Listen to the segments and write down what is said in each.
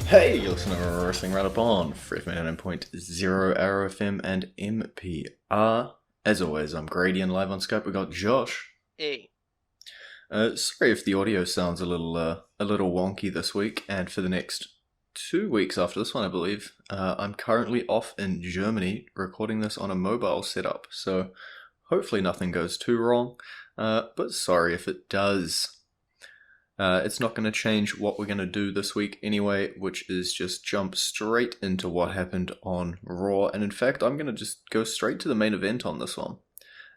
Hey, you're listening to Wrestling Roundup on FreeFM 9.0 ArrowFM and MPR. As always, I'm Grady and live on Skype we got Josh. Hey. Sorry if the audio sounds a little wonky this week, and for the next 2 weeks after this one, I believe. I'm currently off in Germany recording this on a mobile setup, so hopefully nothing goes too wrong. But sorry if it does. It's not going to change what we're going to do this week anyway, which is just jump straight into what happened on Raw. And in fact, I'm going to just go straight to the main event on this one.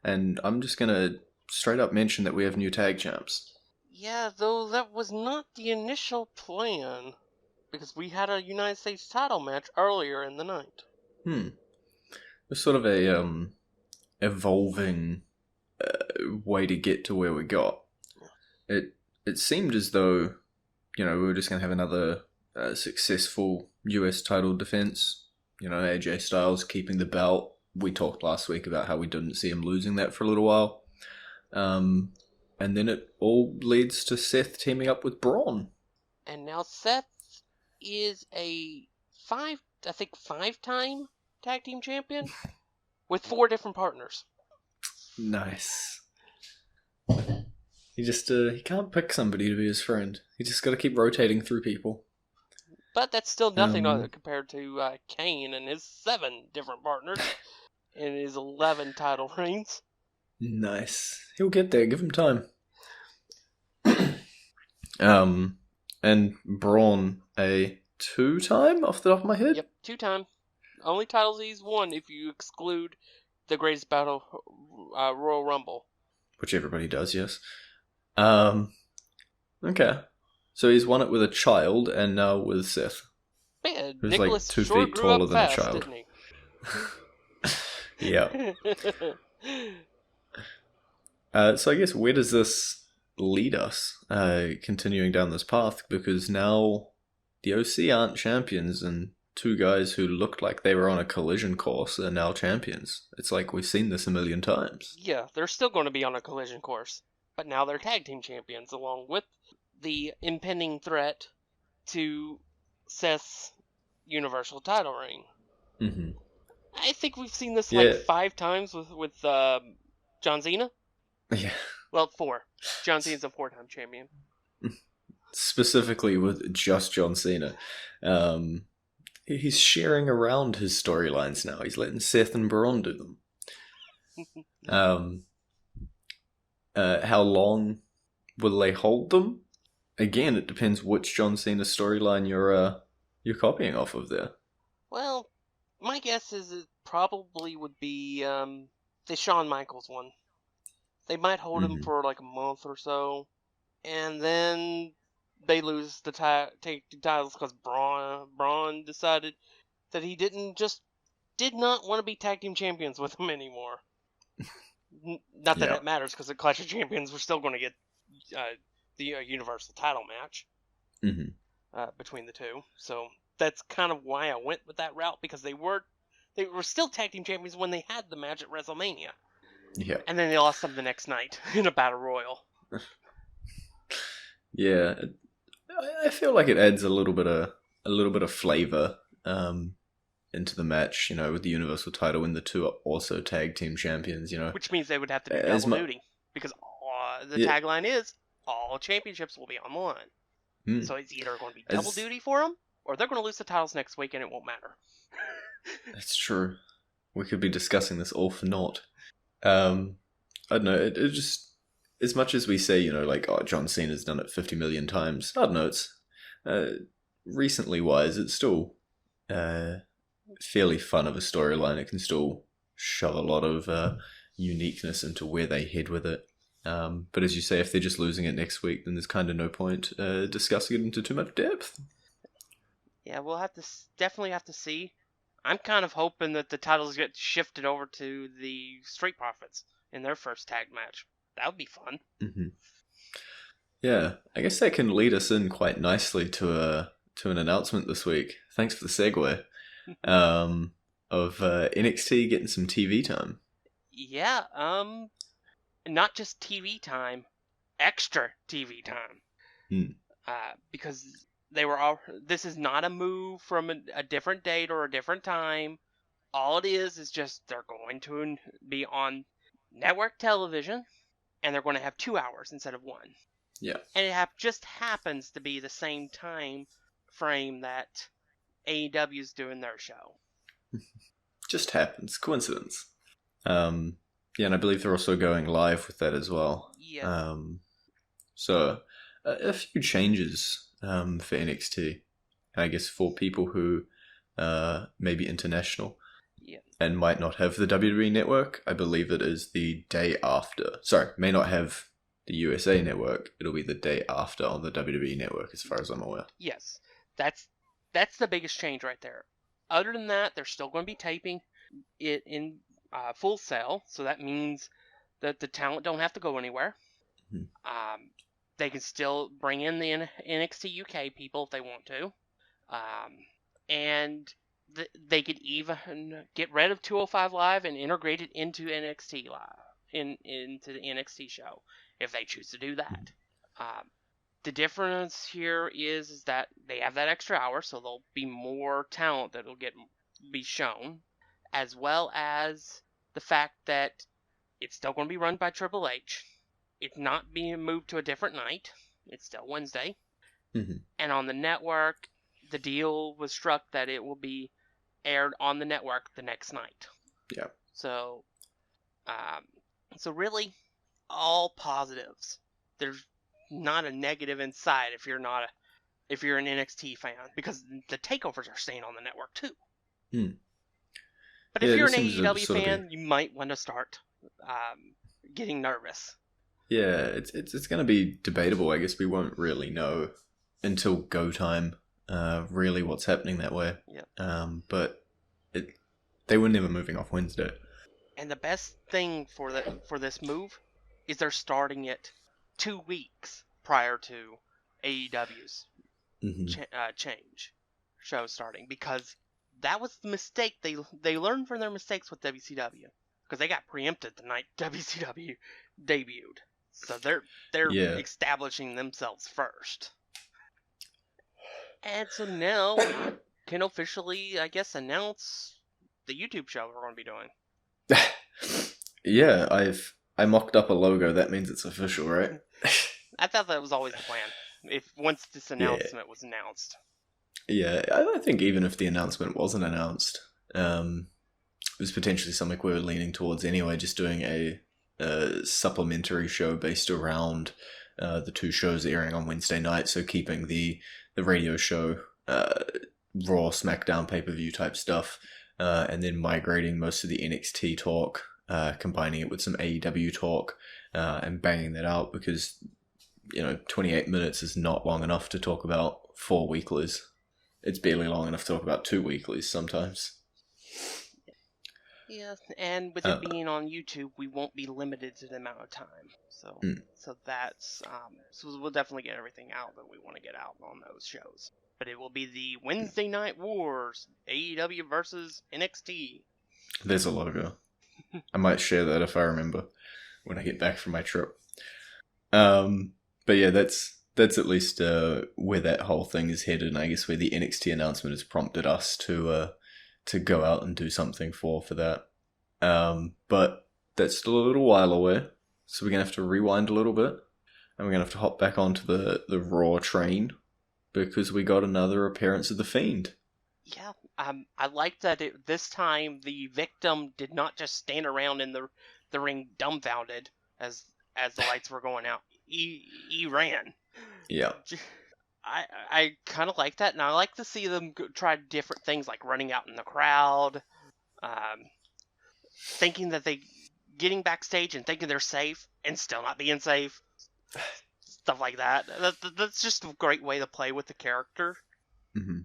And I'm just going to straight up mention that we have new tag champs. Yeah, though that was not the initial plan, because we had a United States title match earlier in the night. It's sort of a evolving way to get to where we got. It seemed as though, we were just going to have another successful US title defense. AJ Styles keeping the belt. We talked last week about how we didn't see him losing that for a little while. And then it all leads to Seth teaming up with Braun. And now Seth is a five-time tag team champion with 4 different partners. Nice. He can't pick somebody to be his friend. He just got to keep rotating through people. But that's still nothing compared to Kane and his 7 different partners in his 11 title reigns. Nice. He'll get there. Give him time. And Braun a 2-time off the top of my head? Yep, 2-time. Only titles he's won if you exclude the Greatest Battle Royal Rumble. Which everybody does, yes. Okay. So he's won it with a child and now with Seth. Man, who's Nicholas like 2 sure feet grew taller up than fast, a child. Didn't he? Yeah. So I guess where does this lead us? Continuing down this path, because now the OC aren't champions and 2 guys who looked like they were on a collision course are now champions. It's like we've seen this a million times. Yeah, they're still going to be on a collision course, but now they're tag team champions along with the impending threat to Seth's Universal title reign. Mm-hmm. I think we've seen this like 5 times with John Cena. Yeah. Well, 4. John Cena's a 4-time champion. Specifically with just John Cena. He's sharing around his storylines now. He's letting Seth and Braun do them. How long will they hold them? Again, it depends which John Cena storyline you're copying off of there. Well, my guess is it probably would be the Shawn Michaels one. They might hold him for like a month or so, and then they lose the titles because Braun decided that he did not want to be tag team champions with him anymore. Not that it matters, because the Clash of Champions, we're still going to get the Universal title match between the 2. So that's kind of why I went with that route, because they were still tag team champions when they had the match at WrestleMania. Yeah. And then they lost them the next night in a battle royal. Yeah, I feel like it adds a little bit of flavor into the match, with the Universal title, and the 2 are also tag team champions, Which means they would have to do double duty, because the tagline is, all championships will be on the line. So it's either going to be double duty for them, or they're going to lose the titles next week and it won't matter. That's true. We could be discussing this all for naught. I don't know, it just, as much as we say, John Cena's done it 50 million times, I don't know, it's, recently wise, it's still, fairly fun of a storyline. It can still shove a lot of, uniqueness into where they head with it. But as you say, if they're just losing it next week, then there's kind of no point, discussing it into too much depth. Yeah, we'll definitely have to see. I'm kind of hoping that the titles get shifted over to the Street Profits in their first tag match. That would be fun. Mm-hmm. Yeah, I guess that can lead us in quite nicely to an announcement this week. Thanks for the segue. Of NXT getting some TV time. Yeah, not just TV time, extra TV time. Because This is not a move from a different date or a different time. All it is just they're going to be on network television, and they're going to have 2 hours instead of 1. Yeah. And it just happens to be the same time frame that AEW's doing their show. Just happens. Coincidence. Yeah, and I believe they're also going live with that as well. Yeah. So, a few changes for NXT. I guess for people who may be international and might not have the WWE network, I believe it is the day after. Sorry, may not have the USA network. It'll be the day after on the WWE network, as far as I'm aware. Yes, that's the biggest change right there. Other than that, they're still going to be taping it in Full Sail, so that means that the talent don't have to go anywhere. Mm-hmm. They can still bring in the NXT UK people if they want to, and they could even get rid of 205 Live and integrate it into NXT Live, into the NXT show if they choose to do that. The difference here is that they have that extra hour, so there'll be more talent that'll be shown, as well as the fact that it's still going to be run by Triple H. It's not being moved to a different night. It's still Wednesday. Mm-hmm. And on the network, the deal was struck that it will be aired on the network the next night. Yeah. So really, all positives. There's not a negative inside if you're an NXT fan, because the takeovers are staying on the network too. But if you're an AEW fan, you might want to start getting nervous. Yeah, it's going to be debatable. I guess we won't really know until go time really what's happening that way. Yeah. But they were never moving off Wednesday. And the best thing for this move is they're starting it 2 weeks prior to AEW's change show starting, because that was the mistake they learned from their mistakes with WCW, because they got preempted the night WCW debuted. So they're establishing themselves first. And so now can officially, I guess, announce the YouTube show we're going to be doing. Yeah, I mocked up a logo. That means it's official, right? I thought that was always the plan. Once this announcement was announced. Yeah, I think even if the announcement wasn't announced, it was potentially something we were leaning towards anyway, just doing a supplementary show based around the 2 shows airing on Wednesday night, so keeping the radio show, Raw, SmackDown, pay-per-view type stuff, and then migrating most of the NXT talk, combining it with some AEW talk, and banging that out, because 28 minutes is not long enough to talk about 4 weeklies. It's barely long enough to talk about 2 weeklies sometimes. Yeah, and with it being on YouTube, we won't be limited to the amount of time. So that's so we'll definitely get everything out that we want to get out on those shows. But it will be the Wednesday Night Wars, AEW versus NXT. There's a logo. I might share that if I remember when I get back from my trip. But yeah, that's at least where that whole thing is headed, and I guess where the NXT announcement has prompted us to go out and do something for that. But that's still a little while away, so we're going to have to rewind a little bit, and we're going to have to hop back onto the Raw train, because we got another appearance of The Fiend. Yeah, I like that this time the victim did not just stand around in the ring dumbfounded as the lights were going out. He ran. Yeah. I kind of like that, and I like to see them try different things, like running out in the crowd, thinking that getting backstage and thinking they're safe and still not being safe, stuff like that. That's just a great way to play with the character. Mm-hmm.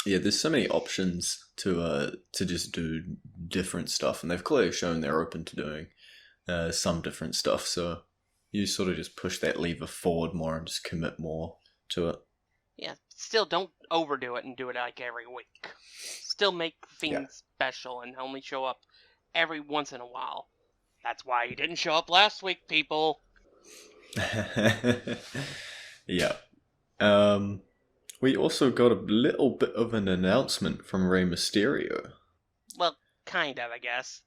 Yeah, there's so many options to just do different stuff, and they've clearly shown they're open to doing some different stuff. So you sort of just push that lever forward more and just commit more to it. Yeah, still don't overdo it and do it like every week. Still make Fiend special and only show up every once in a while. That's why he didn't show up last week, people. Yeah. We also got a little bit of an announcement from Rey Mysterio. Well, kind of, I guess.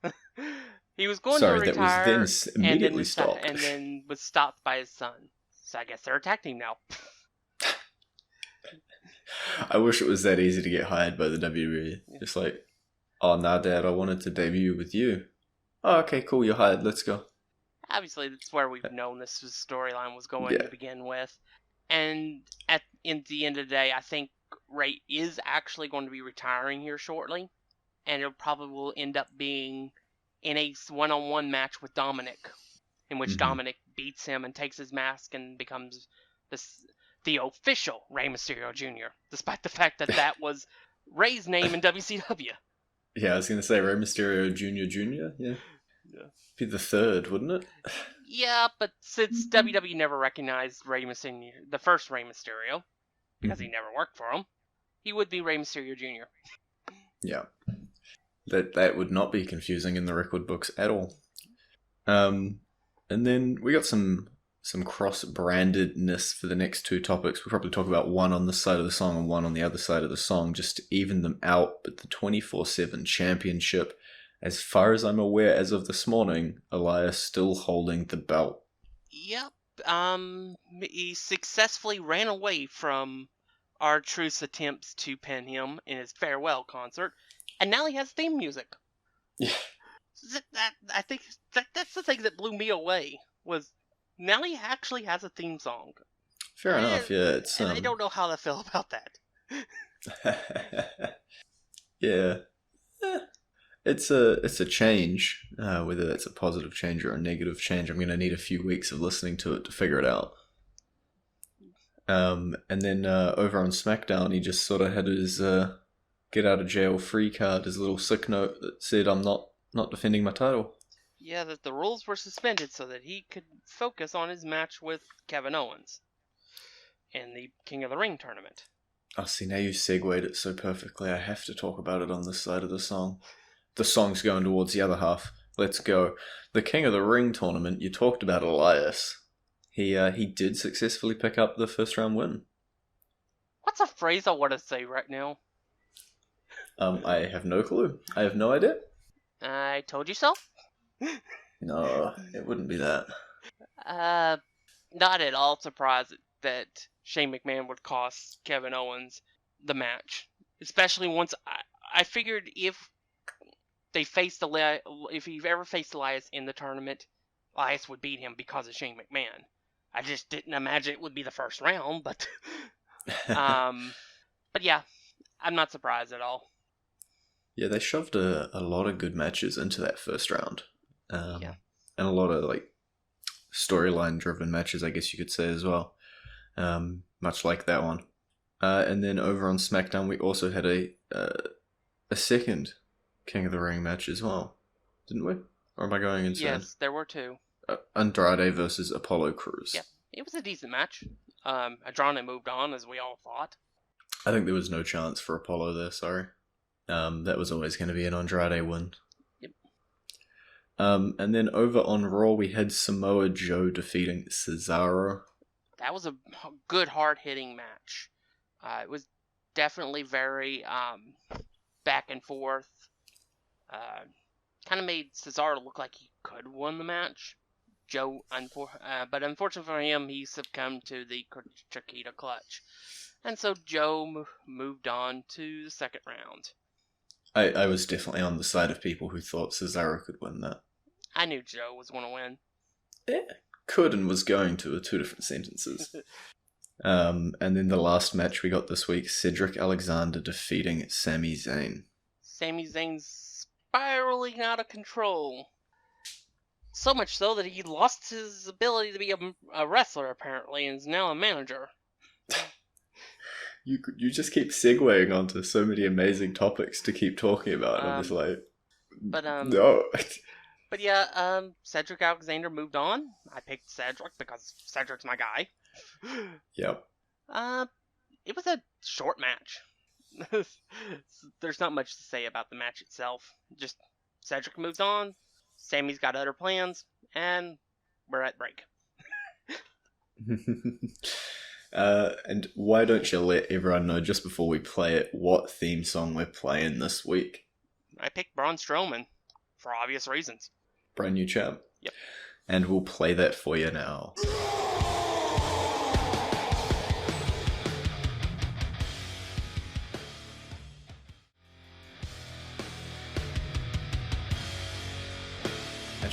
He was going to Sorry, that was then retire immediately stopped. and then was stopped by his son. So I guess they're a tag team now. I wish it was that easy to get hired by the WWE. Just like, oh, nah, Dad, I wanted to debut with you. Oh, okay, cool, you're hired, let's go. Obviously, that's where we've known this storyline was going Yeah. to begin with. And in the end of the day, I think Ray is actually going to be retiring here shortly. And it probably will end up being in a one-on-one match with Dominic, in which Dominic beats him and takes his mask and becomes the official Rey Mysterio Jr., despite the fact that that was Ray's name in WCW. Yeah, I was going to say Rey Mysterio Jr. Yeah. Be the third, wouldn't it? Yeah, but since WWE never recognized Rey Mysterio, the first Rey Mysterio, because he never worked for him, he would be Rey Mysterio Jr. Yeah. That would not be confusing in the record books at all. And then we got some cross-brandedness for the next two topics. We'll probably talk about one on this side of the song and one on the other side of the song, just to even them out. But the 24/7 championship, as far as I'm aware, as of this morning, Elias still holding the belt. Yep. He successfully ran away from R-Truth's attempts to pin him in his farewell concert, and now he has theme music. Yeah. I think that's the thing that blew me away, was now he actually has a theme song. Fair enough, yeah. And I don't know how to feel about that. Yeah. It's a change. Whether that's a positive change or a negative change, I'm going to need a few weeks of listening to it to figure it out. And then over on SmackDown, he just sort of had his get out of jail free card, his little sick note that said, "I'm not defending my title." Yeah, that the rules were suspended so that he could focus on his match with Kevin Owens in the King of the Ring tournament. Oh, see, now you segued it so perfectly. I have to talk about it on this side of the song. The song's going towards the other half. Let's go. The King of the Ring tournament, you talked about Elias. He did successfully pick up the first round win. What's a phrase I want to say right now? I have no clue. I have no idea. I told you so? No, it wouldn't be that. Not at all surprised that Shane McMahon would cost Kevin Owens the match. Especially once I figured if he ever faced Elias in the tournament, Elias would beat him because of Shane McMahon. I just didn't imagine it would be the first round, but but yeah, I'm not surprised at all. Yeah, they shoved a lot of good matches into that first round. Yeah. And a lot of like storyline driven matches, I guess you could say as well. Much like that one. And then over on SmackDown, we also had a second King of the Ring match as well, didn't we? Or am I going insane? Yes, there were two. Andrade versus Apollo Crews. Yeah, it was a decent match. Andrade moved on, as we all thought. I think there was no chance for Apollo there, sorry. That was always going to be an Andrade win. Yep. And then over on Raw, we had Samoa Joe defeating Cesaro. That was a good, hard-hitting match. It was definitely very back and forth. Kind of made Cesaro look like he could win the match. Joe, but unfortunately for him, he succumbed to the Chiquita clutch. And so Joe moved on to the second round. I was definitely on the side of people who thought Cesaro could win that. I knew Joe was going to win. Yeah, could and was going to are two different sentences. And then the last match we got this week, Cedric Alexander defeating Sami Zayn. Sami Zayn's spiraling out of control. So much so that he lost his ability to be a wrestler, apparently, and is now a manager. You just keep segueing onto so many amazing topics to keep talking about. And I'm just like, no. But yeah, Cedric Alexander moved on. I picked Cedric because Cedric's my guy. Yep. It was a short match. There's not much to say about the match itself. Just Cedric moves on. Sammy's got other plans, and we're at break. And why don't you let everyone know just before we play it what theme song we're playing this week? I picked Braun Strowman for obvious reasons. Brand new champ. Yep. And we'll play that for you now.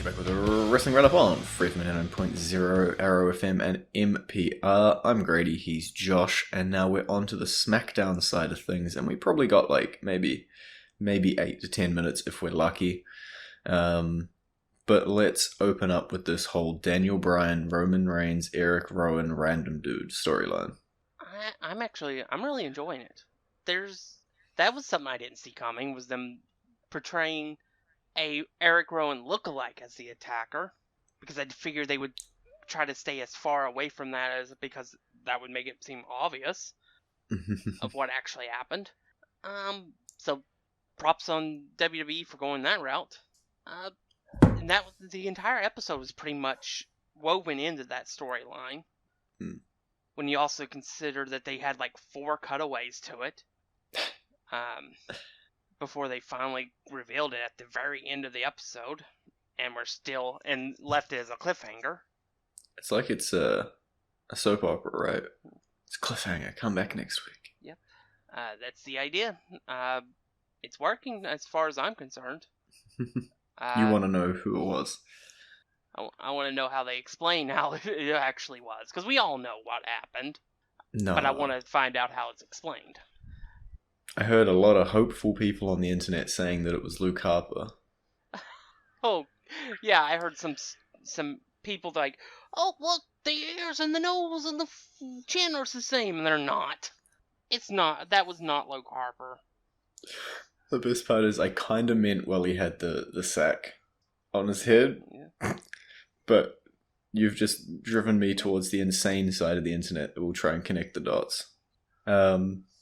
Back with a wrestling Roundup on FreeFM 9.0, ArrowFM and MPR. I'm Grady, he's Josh, and now we're on to the SmackDown side of things, and we probably got like maybe 8 to 10 minutes if we're lucky. But let's open up with this whole Daniel Bryan, Roman Reigns, Eric Rowan, random dude storyline. I'm really enjoying it. That was something I didn't see coming, was them portraying a Eric Rowan lookalike as the attacker, because I figured they would try to stay as far away from that because that would make it seem obvious of what actually happened. So props on WWE for going that route. And the entire episode was pretty much woven into that storyline. When you also consider that they had like 4 cutaways to it. Before they finally revealed it at the very end of the episode, and left it as a cliffhanger. It's like it's a soap opera, right? It's a cliffhanger. Come back next week. Yep. That's the idea. It's working as far as I'm concerned. You want to know who it was? I want to know how they explain how it actually was, because we all know what happened. No. But I want to find out how it's explained. I heard a lot of hopeful people on the internet saying that it was Luke Harper. Oh, yeah, I heard some people like, oh, look, the ears and the nose and the chin are the same, and they're not. It's not. That was not Luke Harper. The best part is I kind of meant while he had the sack on his head, yeah. But you've just driven me towards the insane side of the internet that will try and connect the dots.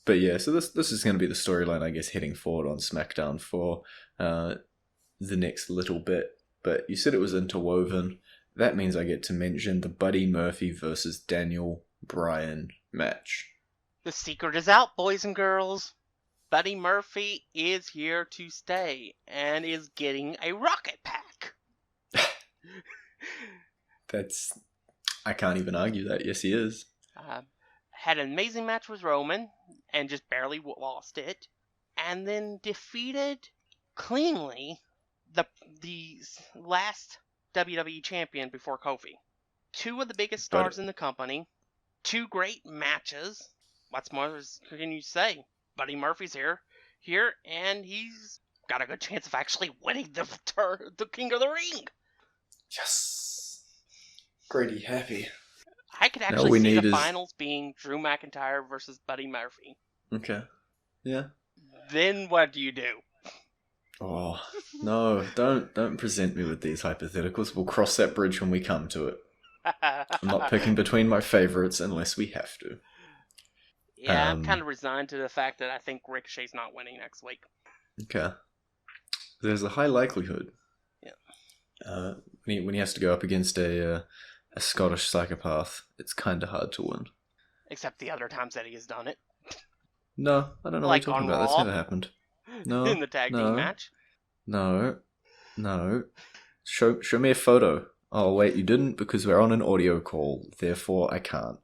But yeah, so this is going to be the storyline, I guess, heading forward on SmackDown for the next little bit. But you said it was interwoven. That means I get to mention the Buddy Murphy versus Daniel Bryan match. The secret is out, boys and girls. Buddy Murphy is here to stay and is getting a rocket pack. I can't even argue that. Yes, he is. Had an amazing match with Roman and just barely lost it, and then defeated cleanly the last WWE champion before Kofi. 2 of the biggest stars in the company, 2 great matches. What's more can you say? Buddy Murphy's here, and he's got a good chance of actually winning the King of the Ring. Yes, Grady happy. I could actually see the finals being Drew McIntyre versus Buddy Murphy. Okay. Yeah. Then what do you do? Oh, no, don't present me with these hypotheticals. We'll cross that bridge when we come to it. I'm not picking between my favorites unless we have to. Yeah, I'm kind of resigned to the fact that I think Ricochet's not winning next week. Okay. There's a high likelihood. Yeah. When he has to go up against a Scottish psychopath, it's kind of hard to win. Except the other times that he has done it. No, I don't know what you're talking about. That's never happened. No. In the tag team match? No. Show me a photo. Oh, wait, you didn't because we're on an audio call. Therefore, I can't.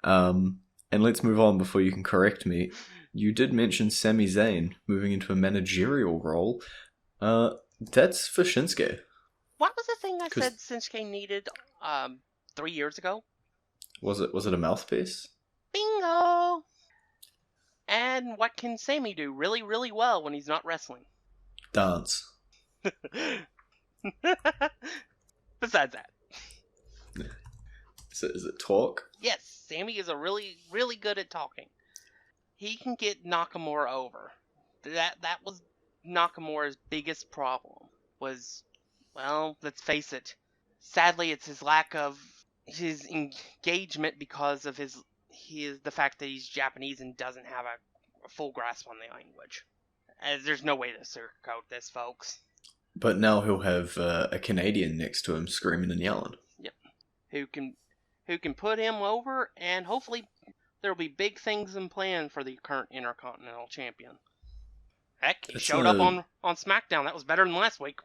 And let's move on before you can correct me. You did mention Sami Zayn moving into a managerial role. That's for Shinsuke. What was the thing I said Shinsuke needed 3 years ago? Was it a mouthpiece? Bingo! And what can Sami do really, really well when he's not wrestling? Dance. Besides that. Is it talk? Yes, Sami is really, really good at talking. He can get Nakamura over. That was Nakamura's biggest problem. Was, well, let's face it. Sadly, it's his lack of his engagement because of the fact that he's Japanese and doesn't have a full grasp on the language. As there's no way to sugarcoat this, folks. But now he'll have a Canadian next to him screaming and yelling. Yep. Who can who can put him over, and hopefully there'll be big things in plan for the current Intercontinental Champion. Heck, he showed up on SmackDown. That was better than last week.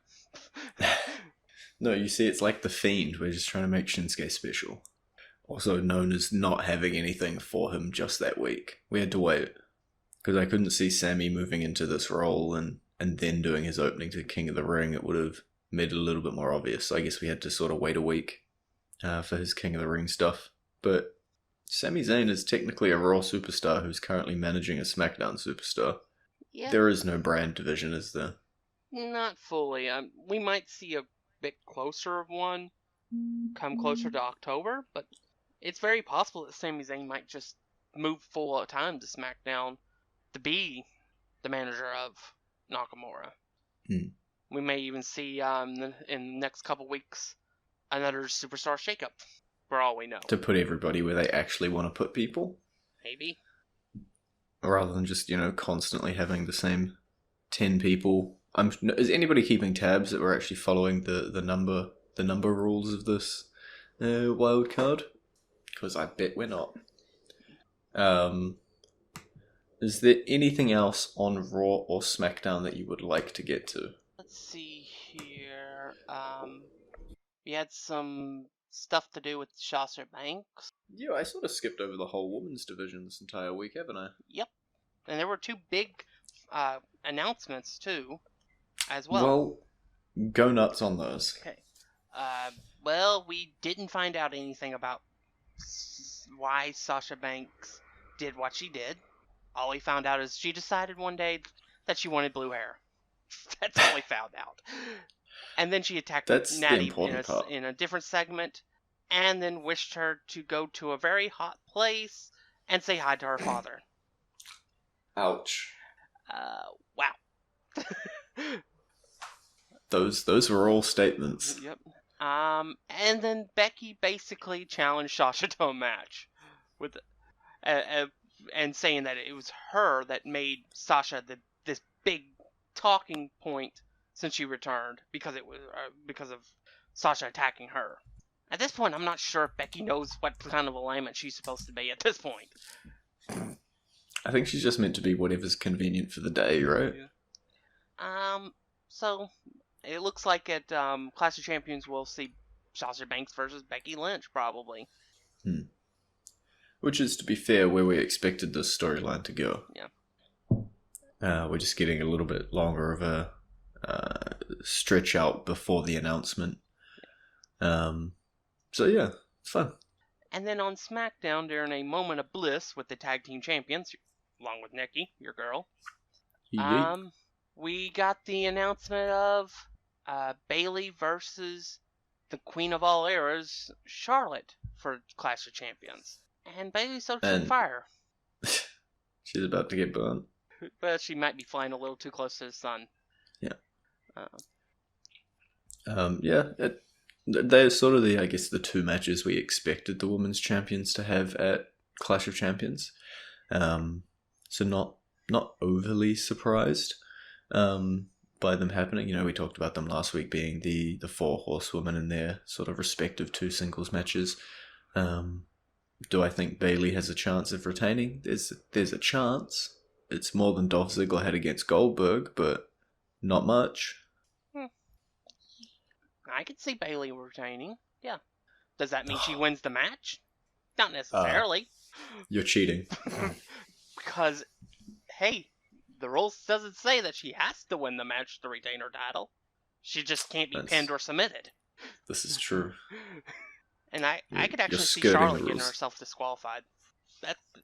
No, you see, it's like The Fiend. We're just trying to make Shinsuke special. Also known as not having anything for him just that week. We had to wait. Because I couldn't see Sammy moving into this role and then doing his opening to King of the Ring. It would have made it a little bit more obvious. So I guess we had to sort of wait a week for his King of the Ring stuff. But Sami Zayn is technically a Raw superstar who's currently managing a SmackDown superstar. Yeah. There is no brand division, is there? Not fully. We might see a bit closer of one come closer to October, but it's very possible that Sami Zayn might just move full time to SmackDown to be the manager of Nakamura. We may even see in the next couple weeks another superstar shakeup, for all we know. To put everybody where they actually want to put people? Maybe. Rather than just, constantly having the same 10 people. Is anybody keeping tabs that we're actually following the number rules of this wild card? Because I bet we're not. Is there anything else on Raw or SmackDown that you would like to get to? Let's see here. We had some stuff to do with Sasha Banks. Yeah, I sort of skipped over the whole women's division this entire week, haven't I? Yep. And there were two big announcements, too, as well. Well, go nuts on those. Okay. Well, we didn't find out anything about why Sasha Banks did what she did. All we found out is she decided one day that she wanted blue hair. That's all we found out. And then she attacked Natty in a different segment, and then wished her to go to a very hot place and say hi to her father. Ouch. Wow. Those were all statements. Yep. And then Becky basically challenged Sasha to a match, with, and saying that it was her that made Sasha this big talking point since she returned, because it was because of Sasha attacking her. At this point, I'm not sure if Becky knows what kind of alignment she's supposed to be at this point. I think she's just meant to be whatever's convenient for the day, right? Yeah. So it looks like at Clash of Champions we'll see Sasha Banks versus Becky Lynch, probably. Which is, to be fair, where we expected this storyline to go. Yeah. We're just getting a little bit longer of a stretch out before the announcement. So yeah, it's fun. And then on SmackDown, during a moment of bliss with the tag team champions, along with Nikki, your girl, we got the announcement of Bayley versus the Queen of All Eras, Charlotte, for Clash of Champions. And Bayley so on fire. She's about to get burnt. But she might be flying a little too close to the sun. Yeah. They're sort of the two matches we expected the women's champions to have at Clash of Champions. So not overly surprised by them happening. We talked about them last week being the four horsewomen in their sort of respective two singles matches. Do I think Bayley has a chance of retaining? There's a chance. It's more than Dolph Ziggler had against Goldberg, but not much. I could see Bayley retaining. Yeah. Does that mean she wins the match? Not necessarily. You're cheating. Because, hey, the rules doesn't say that she has to win the match to retain her title. She just can't be pinned or submitted. This is true. And I could actually see Charlotte getting herself disqualified.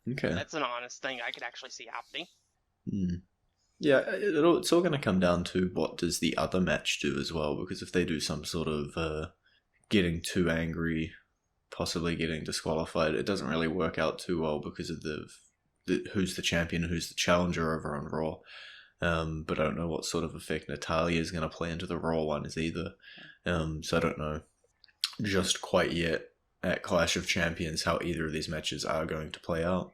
That's an honest thing I could actually see happening. Yeah, it's all going to come down to what does the other match do as well, because if they do some sort of getting too angry, possibly getting disqualified, it doesn't really work out too well because of the who's the champion, who's the challenger over on Raw. But I don't know what sort of effect Natalya is going to play into the Raw one either. So I don't know just quite yet at Clash of Champions how either of these matches are going to play out.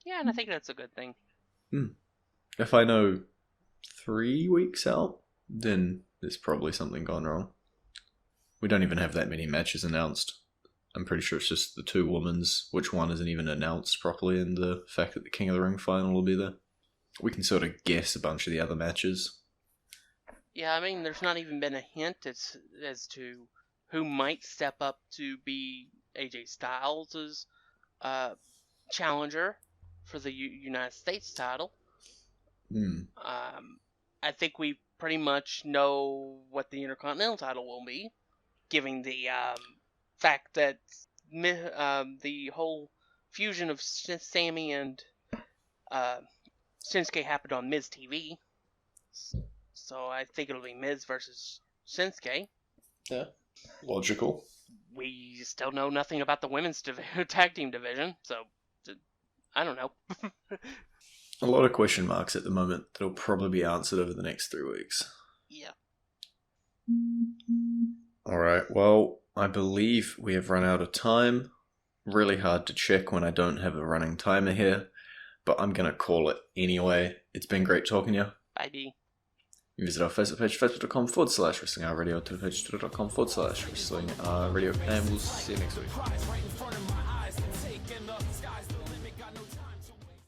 Yeah, and I think that's a good thing. If I know 3 weeks out, then there's probably something gone wrong. We don't even have that many matches announced I'm pretty sure it's just the two women's, which one isn't even announced properly, and the fact that the King of the Ring final will be there. We can sort of guess a bunch of the other matches. Yeah, I mean, there's not even been a hint as to who might step up to be AJ Styles' challenger for the United States title. I think we pretty much know what the Intercontinental title will be, given the fact that the whole fusion of Sammy and Shinsuke happened on Miz TV. So I think it'll be Miz versus Shinsuke. Yeah, logical. We still know nothing about the women's tag team division, so I don't know. A lot of question marks at the moment that'll probably be answered over the next 3 weeks. Yeah. Alright, well, I believe we have run out of time. Really hard to check when I don't have a running timer here, but I'm going to call it anyway. It's been great talking to you. Bye, D. You visit our Facebook page, facebook.com/Wrestling Hour Radio, Twitter page, twitter.com/Wrestling Radio, and we'll see you next week.